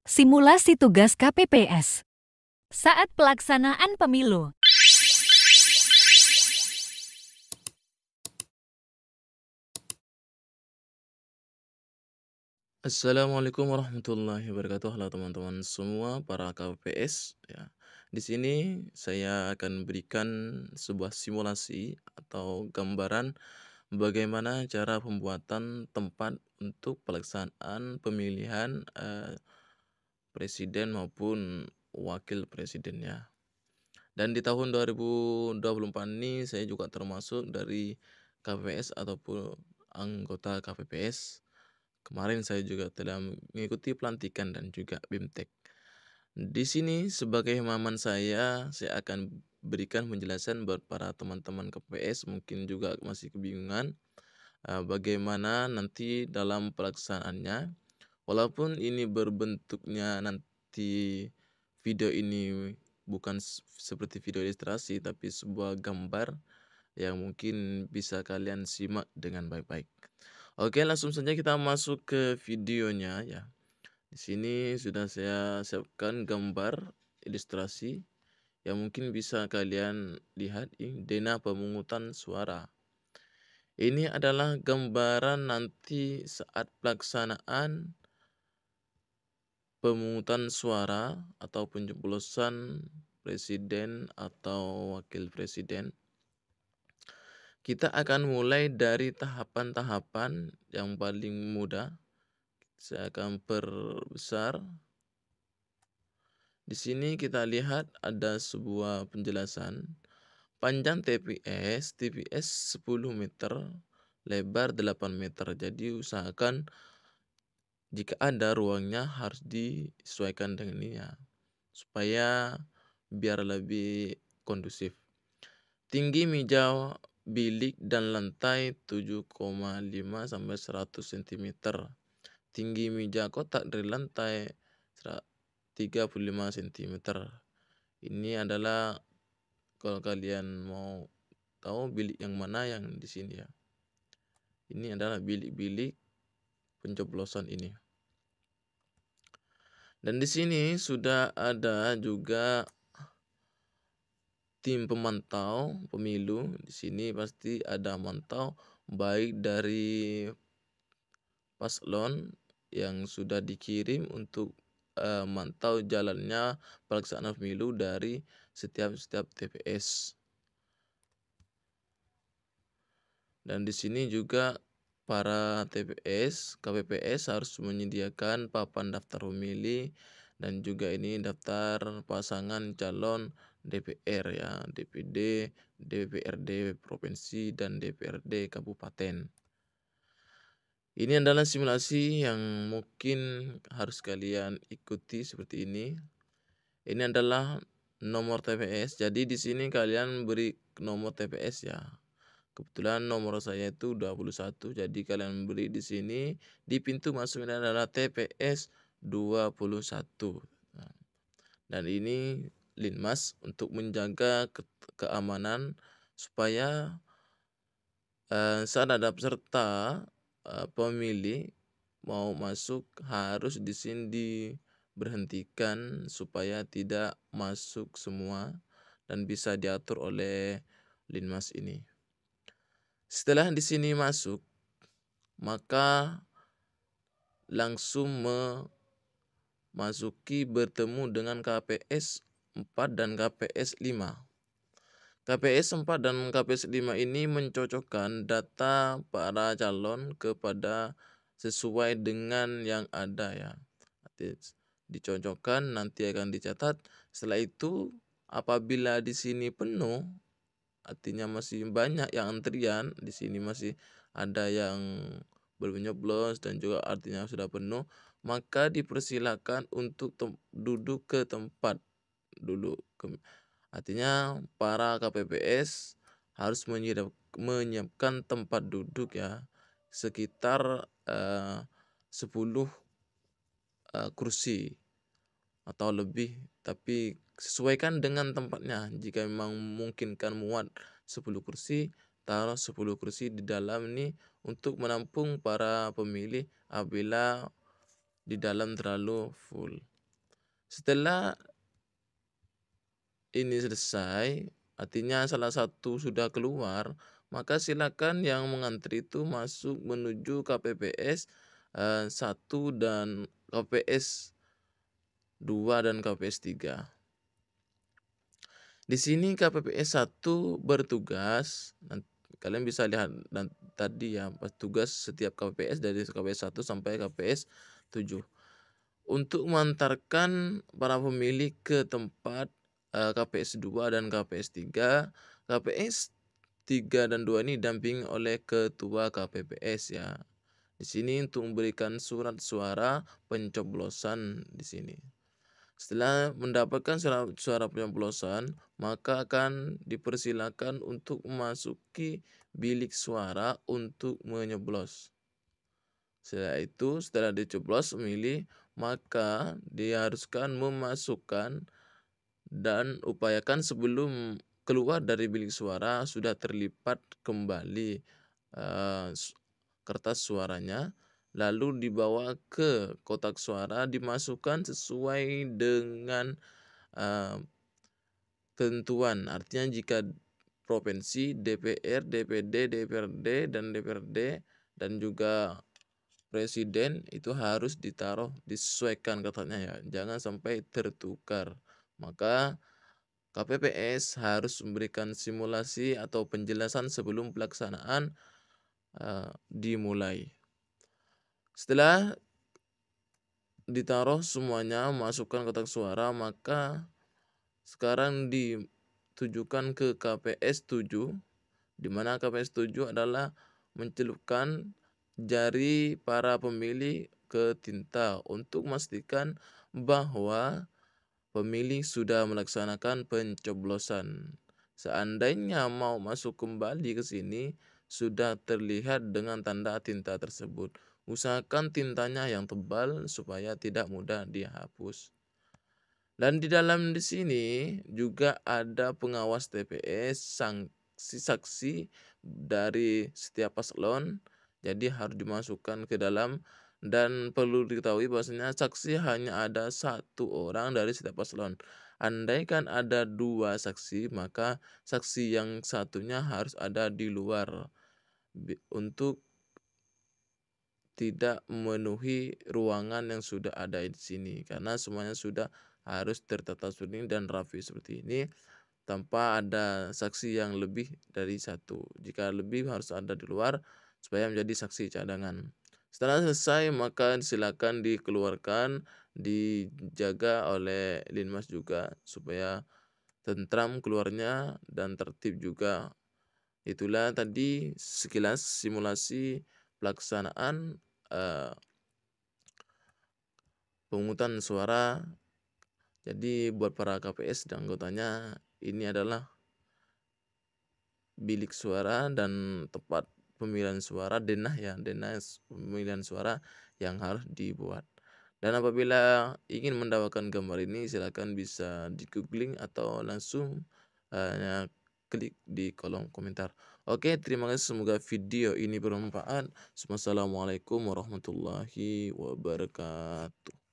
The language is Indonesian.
Simulasi tugas KPPS saat pelaksanaan pemilu. Assalamualaikum warahmatullahi wabarakatuh. Halo teman-teman semua para KPPS ya. Di sini saya akan berikan sebuah simulasi atau gambaran bagaimana cara pembuatan tempat untuk pelaksanaan pemilihan presiden maupun wakil presidennya. Dan di tahun 2024 ini saya juga termasuk dari KPPS ataupun anggota KPPS. Kemarin saya juga telah mengikuti pelantikan dan juga BIMTEK. Di sini sebagai pemahaman saya akan berikan penjelasan buat para teman-teman KPPS mungkin juga masih kebingungan bagaimana nanti dalam pelaksanaannya. Walaupun ini berbentuknya nanti video ini bukan seperti video ilustrasi tapi sebuah gambar yang mungkin bisa kalian simak dengan baik-baik. Oke, langsung saja kita masuk ke videonya ya. Di sini sudah saya siapkan gambar ilustrasi yang mungkin bisa kalian lihat ini Dena pemungutan suara. Ini adalah gambaran nanti saat pelaksanaan pemungutan suara atau pencoblosan presiden atau wakil presiden. Kita akan mulai dari tahapan-tahapan yang paling mudah. Saya akan perbesar. Di sini kita lihat ada sebuah penjelasan. Panjang TPS 10 meter, lebar 8 meter. Jadi usahakan jika ada ruangnya harus disesuaikan dengan ini ya. Supaya biar lebih kondusif. Tinggi meja bilik dan lantai 7,5 sampai 100 cm. Tinggi meja kotak dari lantai 35 cm. Ini adalah kalau kalian mau tahu bilik yang mana yang di sini ya. Ini adalah bilik-bilik pencoblosan ini. Dan di sini sudah ada juga tim pemantau pemilu. Di sini pasti ada mantau baik dari paslon yang sudah dikirim untuk mantau jalannya pelaksanaan pemilu dari setiap TPS. Dan di sini juga para TPS, KPPS harus menyediakan papan daftar pemilih dan juga ini daftar pasangan calon DPR ya, DPD, DPRD provinsi dan DPRD kabupaten. Ini adalah simulasi yang mungkin harus kalian ikuti seperti ini. Ini adalah nomor TPS. Jadi di sini kalian beri nomor TPS ya. Kebetulan nomor saya itu 21. Jadi kalian beri di sini di pintu masuk ini adalah TPS 21. Dan ini Linmas untuk menjaga keamanan supaya saat ada peserta pemilih mau masuk harus di sini diberhentikan supaya tidak masuk semua dan bisa diatur oleh Linmas ini. Setelah di sini masuk, maka langsung memasuki bertemu dengan KPS 4 dan KPS 5. KPS 4 dan KPS 5 ini mencocokkan data para calon kepada sesuai dengan yang ada ya. Dicocokkan nanti akan dicatat. Setelah itu apabila di sini penuh, artinya masih banyak yang antrian, di sini masih ada yang belum nyoblos dan juga artinya sudah penuh, maka dipersilakan untuk duduk ke tempat duduk. Artinya para KPPS harus menyiapkan tempat duduk ya sekitar 10 kursi atau lebih, tapi sesuaikan dengan tempatnya. Jika memang memungkinkan muat 10 kursi, taruh 10 kursi di dalam ini untuk menampung para pemilih apabila di dalam terlalu full. Setelah ini selesai, artinya salah satu sudah keluar, maka silakan yang mengantri itu masuk menuju KPPS 1 dan KPS 2 dan KPS 3. Di sini KPPS 1 bertugas, kalian bisa lihat dan tadi ya, tugas setiap KPPS dari KPS 1 sampai KPS 7. Untuk mengantarkan para pemilih ke tempat KPS 2 dan KPS 3. KPS 3 dan 2 ini didampingi oleh ketua KPPS ya. Di sini untuk memberikan surat suara pencoblosan di sini. Setelah mendapatkan suara pencoblosan, maka akan dipersilakan untuk memasuki bilik suara untuk menyoblos. Setelah itu, setelah dicoblos memilih, maka diharuskan memasukkan dan upayakan sebelum keluar dari bilik suara sudah terlipat kembali kertas suaranya, lalu dibawa ke kotak suara, dimasukkan sesuai dengan ketentuan. Artinya jika provinsi, DPR, DPD, DPRD, dan DPRD, dan juga presiden itu harus ditaruh disesuaikan katanya ya, jangan sampai tertukar. Maka KPPS harus memberikan simulasi atau penjelasan sebelum pelaksanaan dimulai. Setelah ditaruh semuanya, masukkan kotak suara, maka sekarang ditujukan ke KPS 7, di mana KPS 7 adalah mencelupkan jari para pemilih ke tinta untuk memastikan bahwa pemilih sudah melaksanakan pencoblosan. Seandainya mau masuk kembali ke sini, sudah terlihat dengan tanda tinta tersebut. Usahakan tintanya yang tebal supaya tidak mudah dihapus. Dan di dalam di sini juga ada pengawas TPS, saksi-saksi dari setiap paslon. Jadi harus dimasukkan ke dalam, dan perlu diketahui bahwasanya saksi hanya ada 1 orang dari setiap paslon. Andaikan ada 2 saksi, maka saksi yang satunya harus ada di luar untuk tidak memenuhi ruangan yang sudah ada di sini, karena semuanya sudah harus tertata seperti ini dan rapi seperti ini tanpa ada saksi yang lebih dari 1. Jika lebih harus ada di luar supaya menjadi saksi cadangan. Setelah selesai maka silakan dikeluarkan, dijaga oleh Linmas juga supaya tentram keluarnya dan tertib juga. Itulah tadi sekilas simulasi pelaksanaan pemungutan suara. Jadi buat para KPS dan anggotanya, ini adalah bilik suara dan tempat pemilihan suara, denah pemilihan suara yang harus dibuat. Dan apabila ingin mendapatkan gambar ini, silakan bisa di googling atau langsung klik di kolom komentar. Oke, terima kasih, semoga video ini bermanfaat. Wassalamualaikum warahmatullahi wabarakatuh.